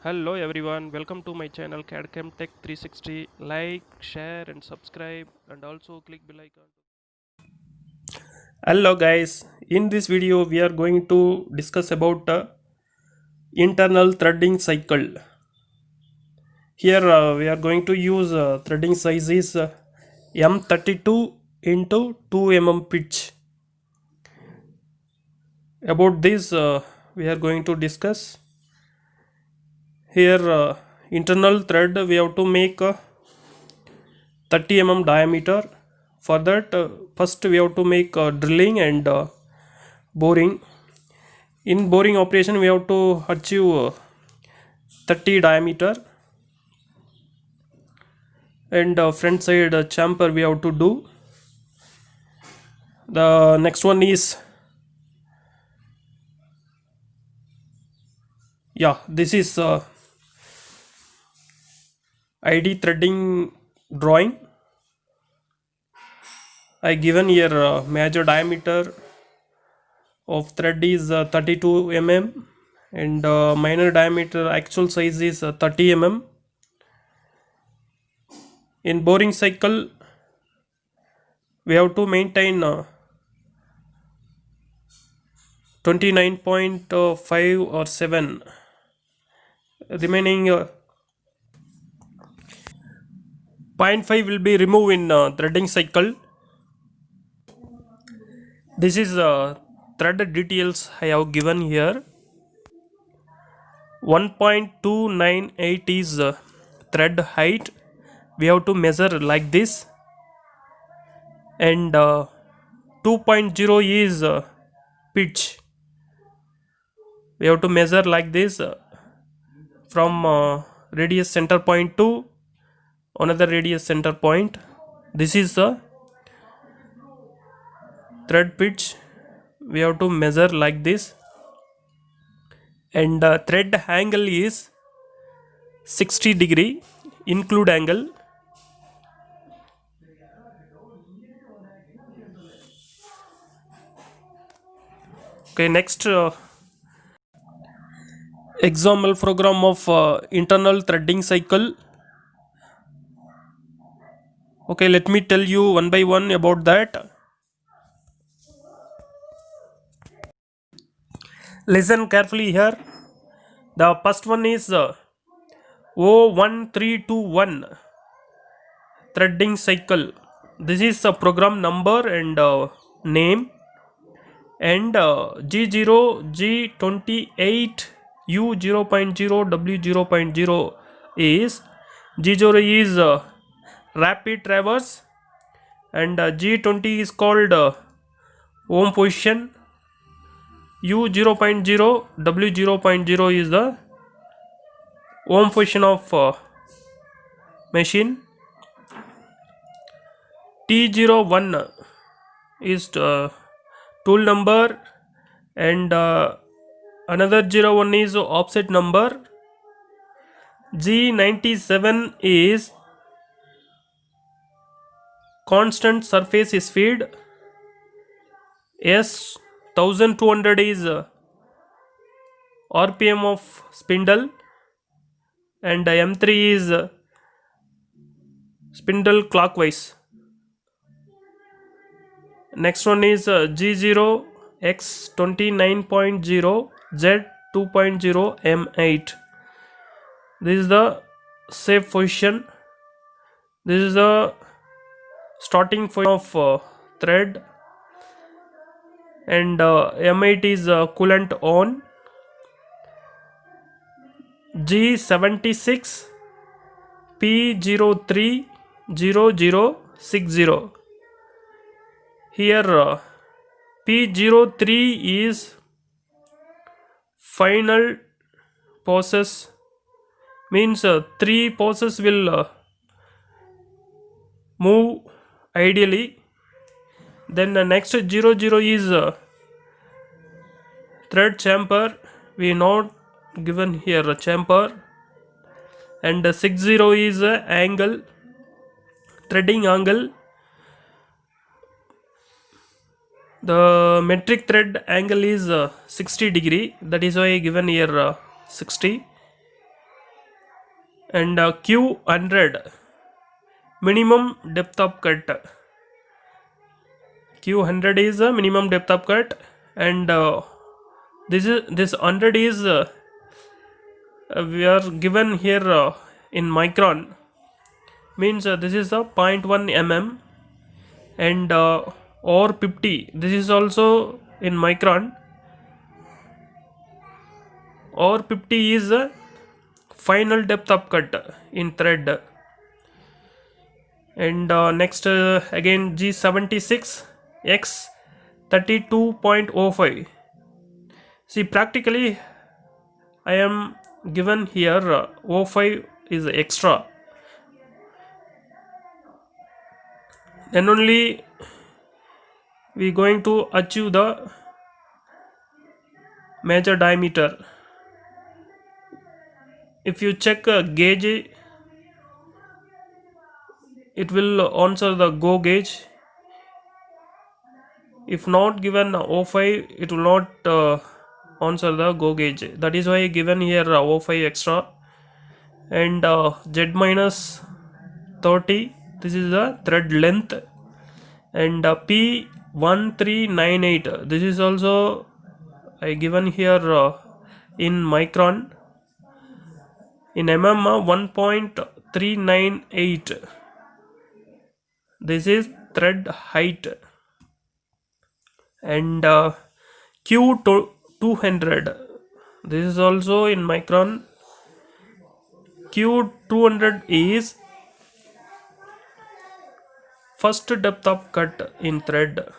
Hello everyone, welcome to my channel CADCAM Tech 360. Like, share and subscribe and also click bell icon. Hello guys, in this video we are going to discuss about internal threading cycle. Here we are going to use threading size is M32 into 2 mm pitch. About this we are going to discuss. Here internal thread we have to make 30 mm diameter. For that first we have to make drilling and boring. In boring operation we have to achieve 30 diameter, and front side chamfer we have to do. The next one is, this is ID threading drawing. I given here major diameter of thread is 32 mm, and minor diameter actual size is 30 mm. In boring cycle we have to maintain 29.5 or 7, remaining 0.5 will be removed in threading cycle. This is thread details I have given here. 1.298 is thread height, we have to measure like this, and 2.0 is pitch, we have to measure like this from radius center point to another radius center point. This is the thread pitch, we have to measure like this, and thread angle is 60 degree include angle. Okay, next example program of internal threading cycle. Okay, let me tell you one by one about that. Listen carefully here. The first one is O1321 threading cycle. This is a program number and name, and G0, G28, U0.0, W0.0 is G0 is rapid traverse, and G20 is called home position, U0.0, W0.0 is the home position of machine. T01 is tool number, and another 01 is offset number. G97 is constant surface speed. S1200 is RPM of spindle, and M3 is spindle clockwise. Next one is G0, X29.0, Z2.0, M8. This is the safe position. This is the starting position of thread, and M8 is coolant on. G76, P030060. Here P03 is final process, means 3 process will move ideally. Then the next 00 is thread chamfer, we not given here a chamfer, and 60 is angle, threading angle. The metric thread angle is 60 degree, that is why I given here 60. and Q100 minimum depth of cut. Q100 is a minimum depth of cut, and this 100 is we are given here in micron, means this is a 0.1 mm, and or 50, this is also in micron, or 50 is a final depth of cut in thread. And next again G76 X 32.05. see, practically I am given here 05 is extra, then only we going to achieve the major diameter. If you check gauge, it will answer the go gauge. If not given 05, it will not answer the go gauge. That is why given here 05 extra. And Z minus 30, this is the thread length. And P1398, this is also I given here in micron. In mm 1.398, this is thread height. And Q200, this is also in micron. Q200 is first depth of cut in thread.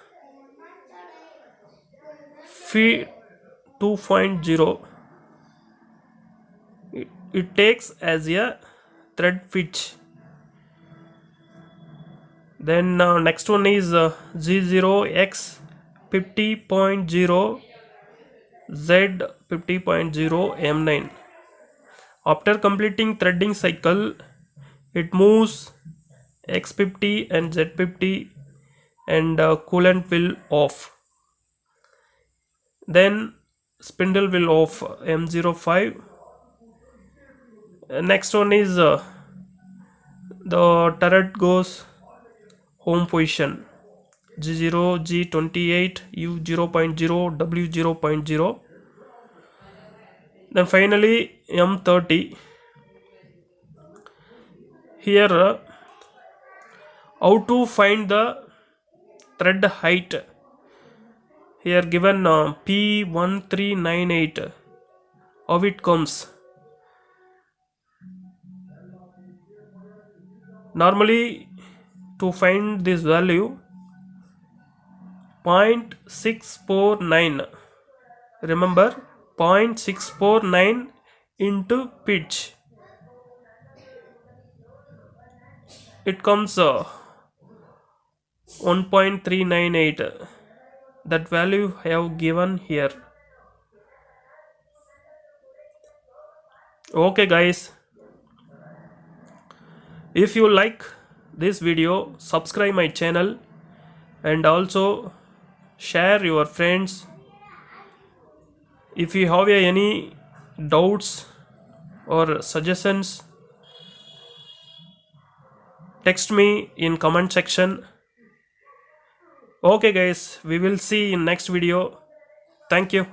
Phi 2.0, it takes as a thread pitch. Then next one is G0X 50.0 Z 50.0 M9. After completing threading cycle, it moves X50 and Z50, and coolant will off. Then spindle will off M05. Next one is the turret goes home position, G0, G28, U0.0, W0.0. Then finally M30. Here how to find the thread height? Here given P1398, how it comes? Normally to find this value, 0.649, remember 0.649 into pitch, it comes 1.398. that value I have given here. Okay guys, if you like this video, subscribe my channel and also share your friends. If you have any doubts or suggestions, text me in comment section. Okay guys, we will see in next video. Thank you.